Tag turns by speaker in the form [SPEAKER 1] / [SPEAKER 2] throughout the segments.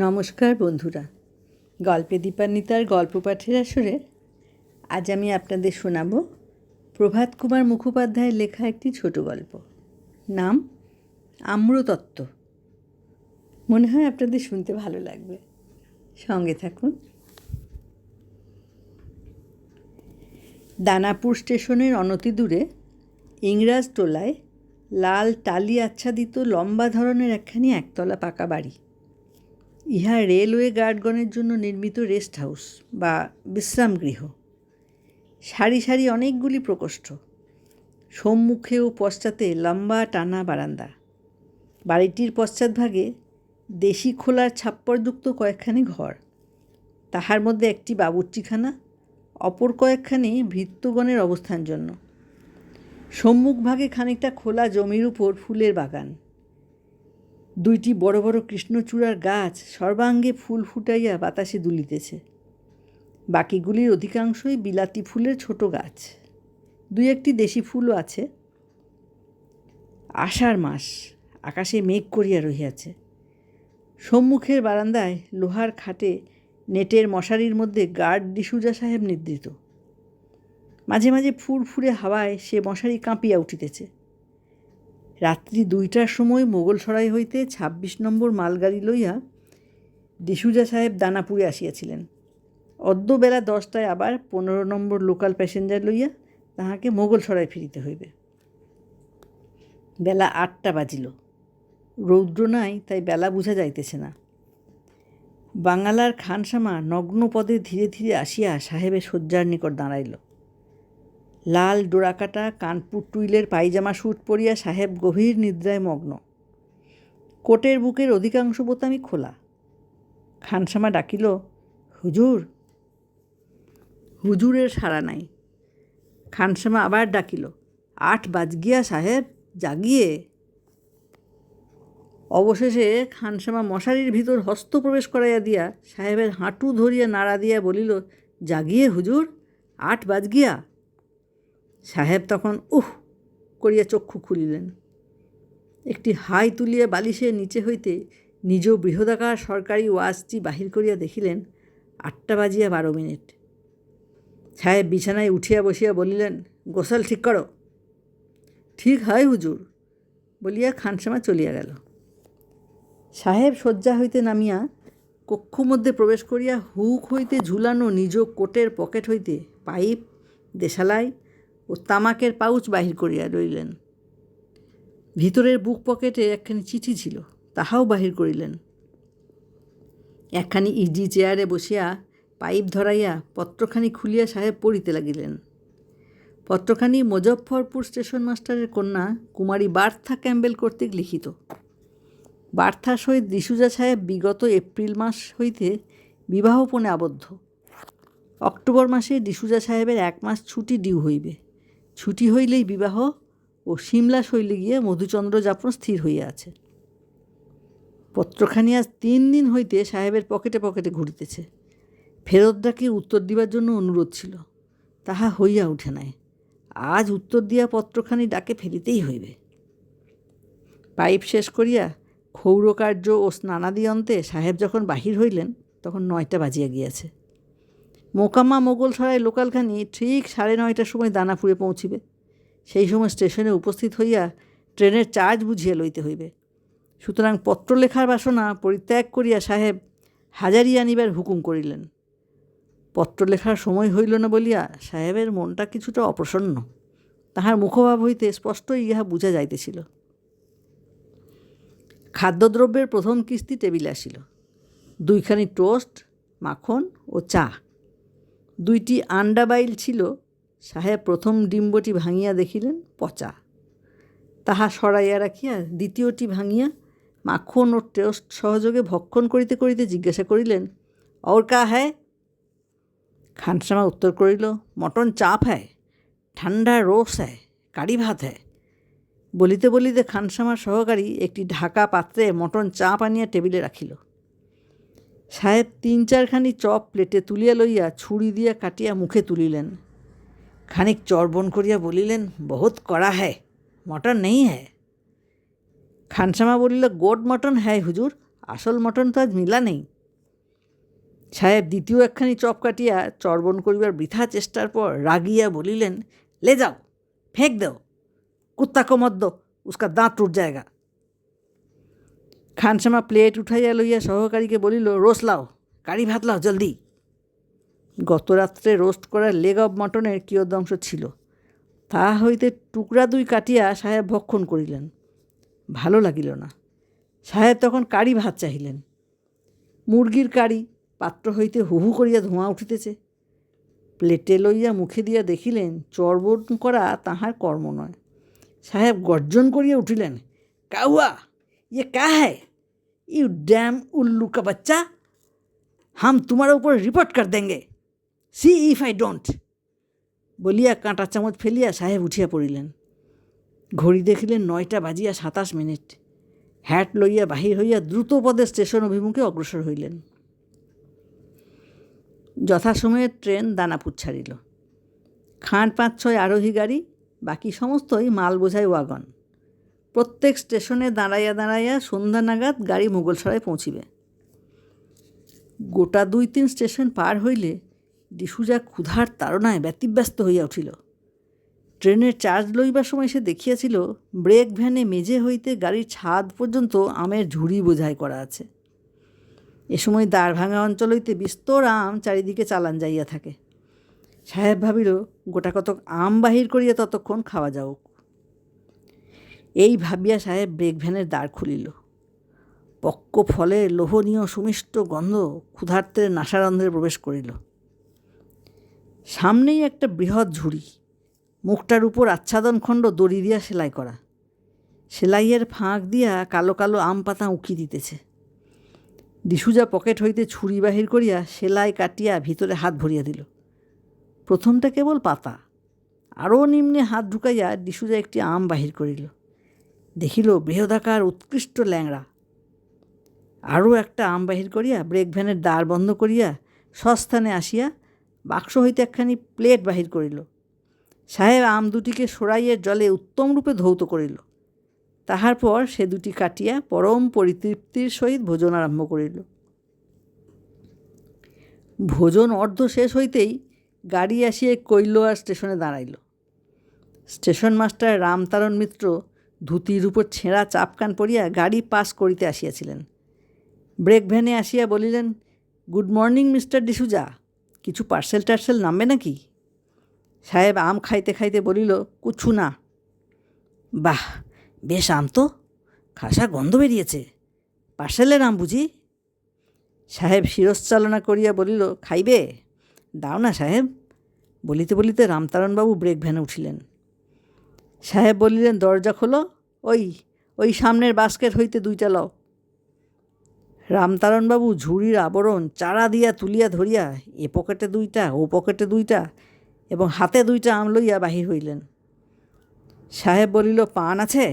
[SPEAKER 1] নমস্কার বন্ধুরা, গল্পে দীপান্বিতার গল্প পাঠের আসরে আজ আমি আপনাদের শোনাব প্রভাত কুমার মুখোপাধ্যায়ের লেখা একটি ছোট গল্প। নাম আম্রতত্ত্ব। মনে হয় আপনাদের শুনতে ভালো লাগবে, সঙ্গে থাকুন। দানাপুর স্টেশনের অনতি দূরে ইংরাজ টোলায় লাল টালি আচ্ছাদিত লম্বা ধরনের একখানি একতলা পাকা বাড়ি। ইহা রেলওয়ে গার্ডগণের জন্য নির্মিত রেস্ট হাউস বা বিশ্রামগৃহ। সারি সারি অনেকগুলি প্রকোষ্ঠ, সম্মুখে ও পশ্চাতে লম্বা টানা বারান্দা। বাড়িটির পশ্চাৎভাগে দেশি খোলার ছাপ্পরযুক্ত কয়েকখানি ঘর, তাহার মধ্যে একটি বাবুর্চিখানা, অপর কয়েকখানি ভৃত্যগণের অবস্থান জন্য। সম্মুখভাগে খানিকটা খোলা জমির উপর ফুলের বাগান। দুইটি বড় বড় কৃষ্ণচূড়ার গাছ সর্বাঙ্গে ফুল ফুটাইয়া বাতাসে দুলিতেছে। বাকিগুলির অধিকাংশই বিলাতি ফুলের ছোট গাছ, দুই একটি দেশি ফুলও আছে। আষাঢ় মাস, আকাশে মেঘ করিয়া রহিয়াছে। সম্মুখের বারান্দায় লোহার খাটে নেটের মশারির মধ্যে গার্ড ডিসুজা সাহেব নিদ্রিত। মাঝে মাঝে ফুরফুরে হাওয়ায় সে মশারি কাঁপিয়া উঠিতেছে। রাত্রি 2টার সময় মোগলসরাই হইতে 26 নম্বর মালগাড়ি লইয়া ডিসুজা সাহেব দানাপুরে আসিয়াছিলেন। অদ্য বেলা 10টায় আবার 15 নম্বর লোকাল প্যাসেঞ্জার লইয়া তাহাকে মোগলসরাই ফিরিতে হইবে। বেলা 8টা বাজিল। রৌদ্র নাই, তাই বেলা বুঝা যাইতেছে না। বাঙালার খানসামা নগ্ন পদে ধীরে ধীরে আসিয়া সাহেবের শয্যার নিকট দাঁড়াইল। লাল ডোরাকাটা কানপুর টুইলের পায়জামা স্যুট পরিয়া সাহেব গভীর নিদ্রায় মগ্ন। কোটের বুকের অধিকাংশ বোতামই খোলা। খানসামা ডাকিল, হুজুর। হুজুরের সাড়া নাই। খানসামা আবার ডাকিল, 8 বাজ গিয়া সাহেব, জাগিয়ে। অবশেষে খানসামা মশারির ভিতর হস্ত প্রবেশ করাইয়া দিয়া সাহেবের হাঁটু ধরিয়া নাড়া দিয়া বলিল, জাগিয়ে হুজুর, 8 বাজ গিয়া। সাহেব তখন উহ করিয়া চক্ষু খুলিলেন। একটি হাই তুলিয়া বালিশের নিচে হইতে নিজ বৃহদাকার সরকারি ওয়াচটি বাহির করিয়া দেখিলেন 8টা বাজিয়া 12 মিনিট। সাহেব বিছানায় উঠিয়া বসিয়া বলিলেন, গোসল ঠিক করো। ঠিক হয় হুজুর, বলিয়া খানসামা চলিয়া গেল। সাহেব শয্যা হইতে নামিয়া কক্ষ মধ্যে প্রবেশ করিয়া হুক হইতে ঝুলানো নিজ কোটের পকেট হইতে পাইপ, দেশালাই ও তামাকের পাউচ বাহির করিয়া লইলেন। ভিতরের বুক পকেটে একখানি চিঠি ছিল, তাহাও বাহির করিলেন। একখানি ইজি চেয়ারে বসিয়া পাইপ ধরাইয়া পত্রখানি খুলিয়া সাহেব পড়িতে লাগিলেন। পত্রখানি মুজফ্ফরপুর স্টেশন মাস্টারের কন্যা কুমারী বার্থা ক্যাম্বেল কর্তৃক লিখিত। বার্থার সহিত ডিসুজা সাহেব বিগত এপ্রিল মাস হইতে বিবাহপণে আবদ্ধ। অক্টোবর মাসে ডিসুজা সাহেবের 1 মাস ছুটি ডিউ হইবে। ছুটি হইলেই বিবাহ ও সিমলা শৈলে গিয়ে মধুচন্দ্র যাপন স্থির হইয়া আছে। পত্রখানি আজ 3 দিন হইতে সাহেবের পকেটে পকেটে ঘুরিতেছে। ফেরত ডাকে উত্তর দিবার জন্য অনুরোধ ছিল, তাহা হইয়া উঠে নাই। আজ উত্তর দিয়া পত্রখানি ডাকে ফেলিতেই হইবে। পাইপ শেষ করিয়া ক্ষৌরকার্য ও স্নানাদি অন্তে সাহেব যখন বাহির হইলেন তখন 9টা বাজিয়া গিয়াছে। মোকামা মোগলসরাই লোকালখানি ঠিক 9:30টার সময় দানাপুরে পৌঁছিবে। সেই সময় স্টেশনে উপস্থিত হইয়া ট্রেনের চার্জ বুঝিয়া লইতে হইবে। সুতরাং পত্র লেখার বাসনা পরিত্যাগ করিয়া সাহেব হাজারি আনিবার হুকুম করিলেন। পত্র লেখার সময় হইল না বলিয়া সাহেবের মনটা কিছুটা অপ্রসন্ন। তাহার মুখভাব হইতে স্পষ্টই ইহা বুঝা যাইতেছিল। খাদ্যদ্রব্যের প্রথম কিস্তি টেবিলে আসিল। 2খানি টোস্ট, মাখন ও চা। 2টি আন্ডা বাইল ছিল। সাহেব প্রথম ডিম্বটি ভাঙিয়া দেখিলেন পচা। তাহা সরাইয়া রাখিয়া দ্বিতীয়টি ভাঙিয়া মাখন ও টোস্ট সহযোগে ভক্ষণ করিতে করিতে জিজ্ঞাসা করিলেন, और का है? খানসামা উত্তর করিল, মটন চাপ হ্যায়, ঠান্ডা রোস হ্যায়, কারি ভাত হ্যায়। বলিতে বলিতে খানসামার সহকারী একটি ঢাকা পাত্রে মটন চাপ আনিয়া টেবিলে রাখিল। সাহেব 3-4খানি চপ প্লেটে তুলিয়া লইয়া ছুরি দিয়া কাটিয়া মুখে তুলিলেন। খানিক চর্বণ করিয়া বলিলেন, বহুত কড়া হ্যায়, মটন নেই হ্যায়। খানসামা বলিল, গোড মটন হ্যায় হুজুর, আসল মটন তো আজ মিলা নেই। সাহেব দ্বিতীয় একখানি চপ কাটিয়া চর্বণ করিবার বৃথা চেষ্টার পর রাগিয়া বলিলেন, ले जाओ, फेंक दो, कुत्ता को मत दो, उसका दांत टूट जाएगा। খানসামা প্লেট উঠাইয়া লইয়া সহকারীকে বলিল, রোস্ট লাও, কারি ভাত লাও জলদি। গত রাত্রে রোস্ট করা লেগ অব মটনের কিয়দংশ ছিল, তাহা হইতে টুকরা দুই কাটিয়া সাহেব ভক্ষণ করিলেন। ভালো লাগিল না। সাহেব তখন কারি ভাত চাহিলেন। মুরগির কারি, পাত্র হইতে হু হু করিয়া ধোঁয়া উঠিতেছে। প্লেটে লইয়া মুখে দিয়া দেখিলেন চর্বণ করা তাহার কর্ম নয়। সাহেব গর্জন করিয়া উঠিলেন, কাউয়া, ইয়ে কা হ্যায়? ইউ ড্যাম উল্লু কা বাচ্চা, হাম তোমার উপর রিপোর্ট কর দেঙ্গে, সি ইফ আই ডোন্ট। বলিয়া কাঁটা চামচ ফেলিয়া সাহেব উঠিয়া পড়িলেন। ঘড়ি দেখিলেন 9টা বাজিয়া 27 মিনিট। হ্যাট লইয়া বাহির হইয়া দ্রুত পদে স্টেশন অভিমুখে অগ্রসর হইলেন। যথাসময়ে ট্রেন দানাপুর ছাড়িল। খাঁড় 5-6 আরোহী গাড়ি, বাকি সমস্তই মাল বোঝাই ওয়াগন। প্রত্যেক স্টেশনে দাঁড়াইয়া দাঁড়াইয়া সন্ধ্যা নাগাদ গাড়ি মুঘলসরায় পৌঁছিবে। গোটা 2-3 স্টেশন পার হইলে ডিসুজা ক্ষুধার তাড়নায় ব্যতিব্যস্ত হইয়া উঠিল। ট্রেনের চার্জ লইবার সময় সে দেখিয়াছিল ব্রেক ভ্যানে মেঝে হইতে গাড়ির ছাদ পর্যন্ত আমের ঝুড়ি বোঝাই করা আছে। এ সময় দ্বারভাঙা অঞ্চল হইতে বিস্তর আম চারিদিকে চালান যাইয়া থাকে। সাহেব ভাবিল গোটা কতক আম বাহির করিয়া ততক্ষণ খাওয়া যাওক। এই ভাবিয়া সাহেব ব্রেক ভ্যানের দ্বার খুলিল। পক্ক ফলের লোভনীয় সুমিষ্ট গন্ধ ক্ষুধার্তের নাসারন্ধ্রে প্রবেশ করিল। সামনেই একটা বৃহৎ ঝুড়ি, মুখটার উপর আচ্ছাদন খণ্ড দড়ি দিয়া সেলাই করা। সেলাইয়ের ফাঁক দিয়া কালো কালো আম পাতা উঁকি দিতেছে। ডিসুজা পকেট হইতে ছুরি বাহির করিয়া সেলাই কাটিয়া ভিতরে হাত ভরিয়া দিল। প্রথমটা কেবল পাতা। আরও নিম্নে হাত ঢুকাইয়া ডিসুজা একটি আম বাহির করিল। দেখিল বৃহদাকার উৎকৃষ্ট ল্যাংড়া। আরও একটা আম বাহির করিয়া ব্রেক ভ্যানের দ্বার বন্ধ করিয়া সস্থানে আসিয়া বাক্স হইতে একখানি প্লেট বাহির করিল। সাহেব আম দুটিকে সরাইয়ের জলে উত্তম রূপে ধৌত করিল। তাহার পর সে দুটি কাটিয়া পরম পরিতৃপ্তির সহিত ভোজন আরম্ভ করিল। ভোজন অর্ধ শেষ হইতেই গাড়ি আসিয়া কৈলোয়ার স্টেশনে দাঁড়াইল। স্টেশন মাস্টার রামতারণ মিত্র ধুতির উপর ছেঁড়া চাপকান পরিয়া গাড়ি পাস করিতে আসিয়াছিলেন। ব্রেক ভ্যানে আসিয়া বলিলেন, গুড মর্নিং মিস্টার ডিসুজা, কিছু পার্সেল টার্সেল নামবে নাকি? সাহেব আম খাইতে খাইতে বলিল, কুছু না। বাহ, বেশ আম তো, খাসা গন্ধ বেরিয়েছে, পার্সেলের আম বুঝি? সাহেব শিরশ্চালনা করিয়া বলিল, খাইবে? দাও না সাহেব। বলিতে বলিতে রামতারণবাবু ব্রেক ভ্যানে উঠিলেন। সাহেব বলিলেন, দরজা খোলো, ওই সামনের বাস্কেট হইতে 2টা লও। রামতারণবাবু ঝুড়ির আবরণ চারা দিয়া তুলিয়া ধরিয়া এ পকেটে 2টা, ও পকেটে 2টা এবং হাতে 2টা আম লইয়া বাহির হইলেন। সাহেব বলিল, পান আছে?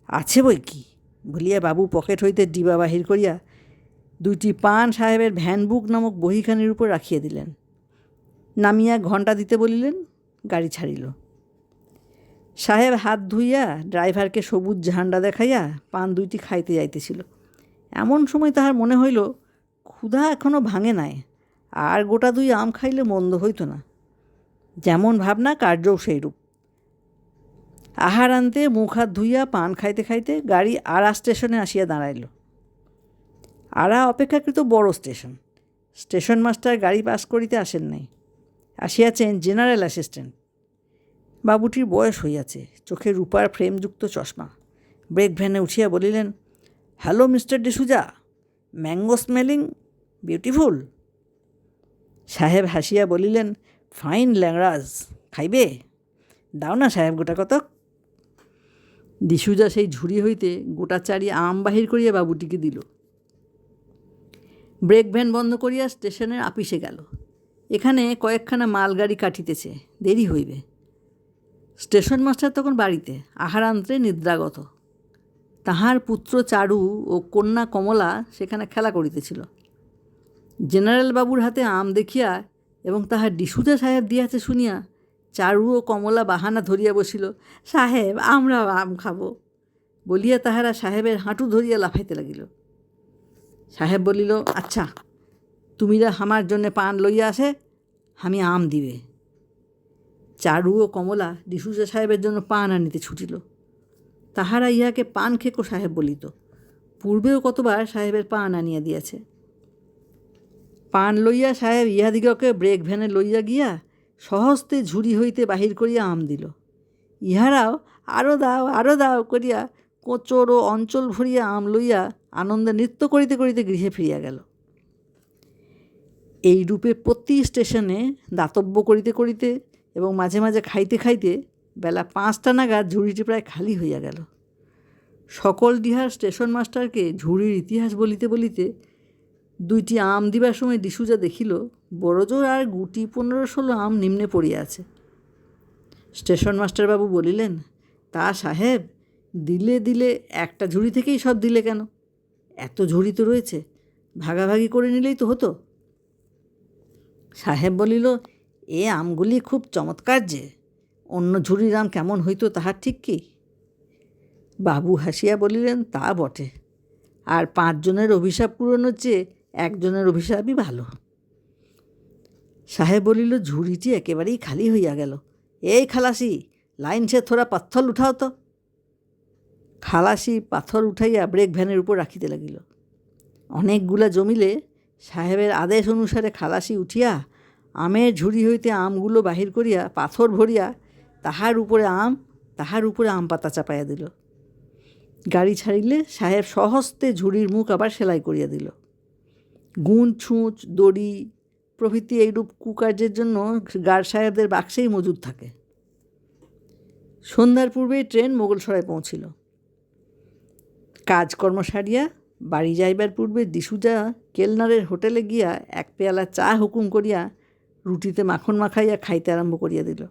[SPEAKER 1] আছে বই কি বলিয়া বাবু পকেট হইতে ডিবা বাহির করিয়া 2টি পান সাহেবের ভ্যানবুক নামক বহিখানির উপর রাখিয়া দিলেন। নামিয়া ঘণ্টা দিতে বলিলেন। গাড়ি ছাড়িল। সাহেব হাত ধুইয়া ড্রাইভারকে সবুজ ঝান্ডা দেখাইয়া পান 2টি খাইতে যাইতেছিল। এমন সময় তাহার মনে হইল ক্ষুধা এখনও ভাঙে নাই, আর গোটা 2 আম খাইলে মন্দ হইত না। যেমন ভাবনা কার্যও সেইরূপ। আহার আনতে মুখ হাত ধুইয়া পান খাইতে খাইতে গাড়ি আড়া স্টেশনে আসিয়া দাঁড়াইল। আড়া অপেক্ষাকৃত বড় স্টেশন। স্টেশন মাস্টার গাড়ি পাস করিতে আসেন নাই, আসিয়াছেন জেনারেল অ্যাসিস্ট্যান্ট। বাবুটির বয়স হইয়াছে, চোখে রূপার ফ্রেমযুক্ত চশমা। ব্রেক ভ্যানে উঠিয়া বলিলেন, hello mister D'Souza, mango smelling beautiful. সাহেব হাসিয়া বলিলেন, ফাইন ল্যাংড়াজ, খাইবে? দাও না সাহেব গোটা কতক। ডিসুজা সেই ঝুড়ি হইতে গোটা 4 আম বাহির করিয়া বাবুটিকে দিল। ব্রেক ভ্যান বন্ধ করিয়া স্টেশনের আপিসে গেল। এখানে কয়েকখানা মালগাড়ি কাটিতেছে, দেরি হইবে। স্টেশন মাস্টার তখন বাড়িতে আহারান্তে নিদ্রাগত। তাহার পুত্র চারু ও কন্যা কমলা সেখানে খেলা করিতেছিল। জেনারেল বাবুর হাতে আম দেখিয়া এবং তাহার ডিসুজা সাহেব দিয়াছে শুনিয়া চারু ও কমলা বাহানা ধরিয়া বসিল, সাহেব আমরাও আম খাব বলিয়া তাহারা সাহেবের হাঁটু ধরিয়া লাফাইতে লাগিল। সাহেব বলিল, আচ্ছা তুমিরা আমার জন্যে পান লইয়া আসে, আমি আম দিবে। চারু ও কমলা ডিসুজা সাহেবের জন্য পান আনিতে ছুটিল। তাহারা ইহাকে পান খেকো সাহেব বলিত। পূর্বেও কতবার সাহেবের পান আনিয়া দিয়াছে। পান লইয়া সাহেব ইহাদিগকে ব্রেক ভ্যানে লইয়া গিয়া সহস্তে ঝুড়ি হইতে বাহির করিয়া আম দিল। ইহারাও আরও দাও করিয়া কোচর ও অঞ্চল ভরিয়া আম লইয়া আনন্দে নৃত্য করিতে করিতে গৃহে ফিরিয়া গেল। এইরূপে প্রতি স্টেশনে দাতব্য করিতে করিতে এবং মাঝে মাঝে খাইতে খাইতে বেলা 5টা নাগাদ ঝুড়িটি প্রায় খালি হইয়া গেল। সকল ডিহার স্টেশন মাস্টারকে ঝুড়ির ইতিহাস বলিতে বলিতে 2টি আম দিবার সময় ডিসুজা দেখিল বড়জোর আর গুটি 15-16 আম নিম্নে পড়িয়া আছে। স্টেশন মাস্টারবাবু বলিলেন, তা সাহেব, দিলে দিলে একটা ঝুড়ি থেকেই সব দিলে কেন? এত ঝুড়ি তো রয়েছে, ভাগাভাগি করে নিলেই তো হতো। সাহেব বলিল, এ আমগুলি খুব চমৎকার যে, অন্য ঝুড়ির আম কেমন হইতো তাহার ঠিক কি? বাবু হাসিয়া বলিলেন, তা বটে, আর 5 জনের অভিশাপ পূরণের চেয়ে 1 জনের অভিশাপই ভালো। সাহেব বলিল, ঝুড়িটি একেবারেই খালি হইয়া গেল। এই খালাসি, লাইন সে থোড়া পাথর উঠাও তো। খালাসি পাথর উঠাইয়া ব্রেক ভ্যানের উপর রাখিতে লাগিল। অনেকগুলা জমিলে সাহেবের আদেশ অনুসারে খালাসি উঠিয়া আমের ঝুড়ি হইতে আমগুলো বাহির করিয়া পাথর ভরিয়া তাহার উপরে আম পাতা চাপাইয়া দিল। গাড়ি ছাড়িলে সাহেব সহস্তে ঝুড়ির মুখ আবার সেলাই করিয়া দিল। গুণ ছুঁচ দড়ি প্রভৃতি এইরূপ কুকার্যের জন্য গার্ড সাহেবদের বাক্সেই মজুদ থাকে। সন্ধ্যার পূর্বেই ট্রেন মোগলসরায় পৌঁছিল। কাজকর্ম সারিয়া বাড়ি যাইবার পূর্বে ডিসুজা কেলনারের হোটেলে গিয়া 1 পেয়ালা চা হুকুম করিয়া রুটিতে মাখন মাখাইয়া খাইতে আরম্ভ করিয়া দিল।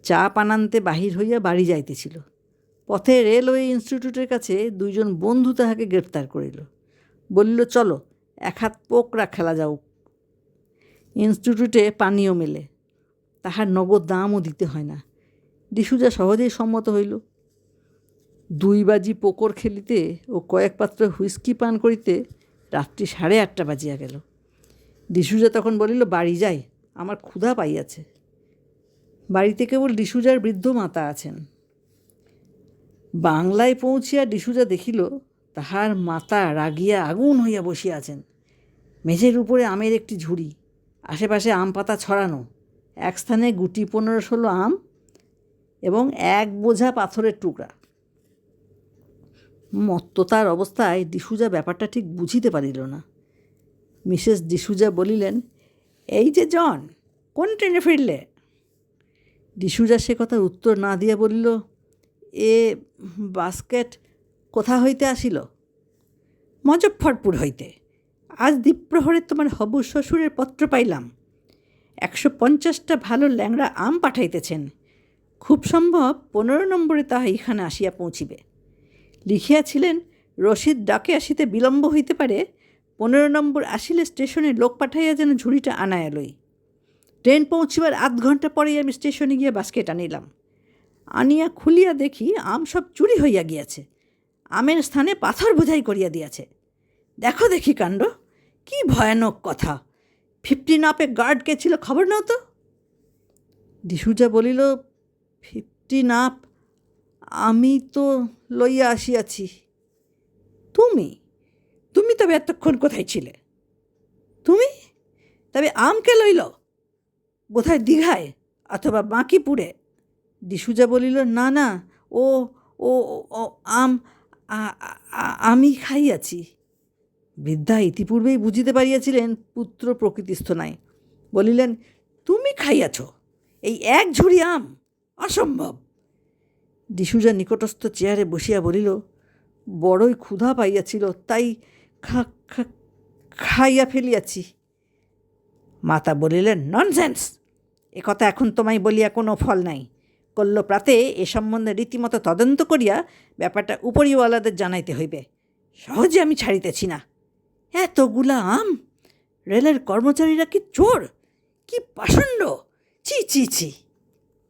[SPEAKER 1] চা পানান্তে বাহির হইয়া বাড়ি যাইতেছিল। পথে রেলওয়ে ইনস্টিটিউটের কাছে 2 জন বন্ধু তাহাকে গ্রেপ্তার করিল। বলিল, চলো 1 হাত পোকরা খেলা যাও। ইনস্টিটিউটে পানীয় মেলে, তাহার নগদ দামও দিতে হয় না। ডিসুজা সহজেই সম্মত হইল। 2 বাজি পোকর খেলিতে ও কয়েক পাত্র হুইস্কি পান করিতে রাত্রি 8:30 বাজিয়া গেল। ডিসুজা তখন বলিল, বাড়ি যাই, আমার ক্ষুধা পাইয়াছে। বাড়িতে কেবল ডিসুজার বৃদ্ধ মাতা আছেন। বাংলায় পৌঁছিয়া ডিসুজা দেখিল তাহার মাতা রাগিয়া আগুন হইয়া বসিয়া আছেন। মেঝের উপরে আমের একটি ঝুড়ি, আশেপাশে আম পাতা ছড়ানো, এক স্থানে গুটি 15-16 আম এবং 1 বোঝা পাথরের টুকরা। মত্ততার অবস্থায় ডিসুজা ব্যাপারটা ঠিক বুঝিতে পারিল না। মিসেস ডিসুজা বলিলেন, এই যে জন, কোন ট্রেনে ফিরলে? ডিসুজা সে কথার উত্তর না দিয়া বলিল, এ বাস্কেট কোথা হইতে আসিল? মুজফ্ফরপুর হইতে। আজ দ্বীপ্রহরে তোমার হবু শ্বশুরের পত্র পাইলাম। 150টা ভালো ল্যাংড়া আম পাঠাইতেছেন। খুব সম্ভব 15 নম্বরে তাহা এখানে আসিয়া পৌঁছিবে। লিখিয়াছিলেন, রশিদ ডাকে আসিতে বিলম্ব হইতে পারে, 15 নম্বর আসিলে স্টেশনে লোক পাঠাইয়া যেন ঝুড়িটা আনায়া লই। ট্রেন পৌঁছিবার 8 ঘণ্টা পরেই আমি স্টেশনে গিয়া বাস্কেট আনিলাম। আনিয়া খুলিয়া দেখি আম সব চুরি হইয়া গিয়াছে, আমের স্থানে পাথর বোঝাই করিয়া দিয়াছে। দেখো দেখি কাণ্ড, কি ভয়ানক কথা! 15 আপে গার্ড কে ছিল খবর নাও তো। ডিসুজা বলিল, 15 আপ আমি তো লইয়া আসিয়াছি। তুমি তুমি তবে এতক্ষণ কোথায় ছিলে? তুমি তবে আমকে লইল? বোধহয় দীঘায় অথবা বাঁকিপুরে। ডিসুজা বলিল, না না, ও ও ও আম আমি খাইয়াছি। বৃদ্ধা ইতিপূর্বেই বুঝিতে পারিয়াছিলেন পুত্র প্রকৃতিস্থ নাই। বলিলেন, তুমি খাইয়াছ এই 1 ঝুড়ি আম? অসম্ভব। ডিসুজা নিকটস্থ চেয়ারে বসিয়া বলিল, বড়ই ক্ষুধা পাইয়াছিল, তাই খাইয়া ফেলিয়াছি। মাতা বলিলেন, ননসেন্স! এ কথা এখন তোমায় বলিয়া কোনো ফল নাই। কল্য প্রাতে এ সম্বন্ধে রীতিমতো তদন্ত করিয়া ব্যাপারটা উপরিওয়ালাদের জানাইতে হইবে। সহজে আমি ছাড়িতেছি না। এতগুলা আম! রেলের কর্মচারীরা কি চোর? কি পাষণ্ড! ছি ছি ছি!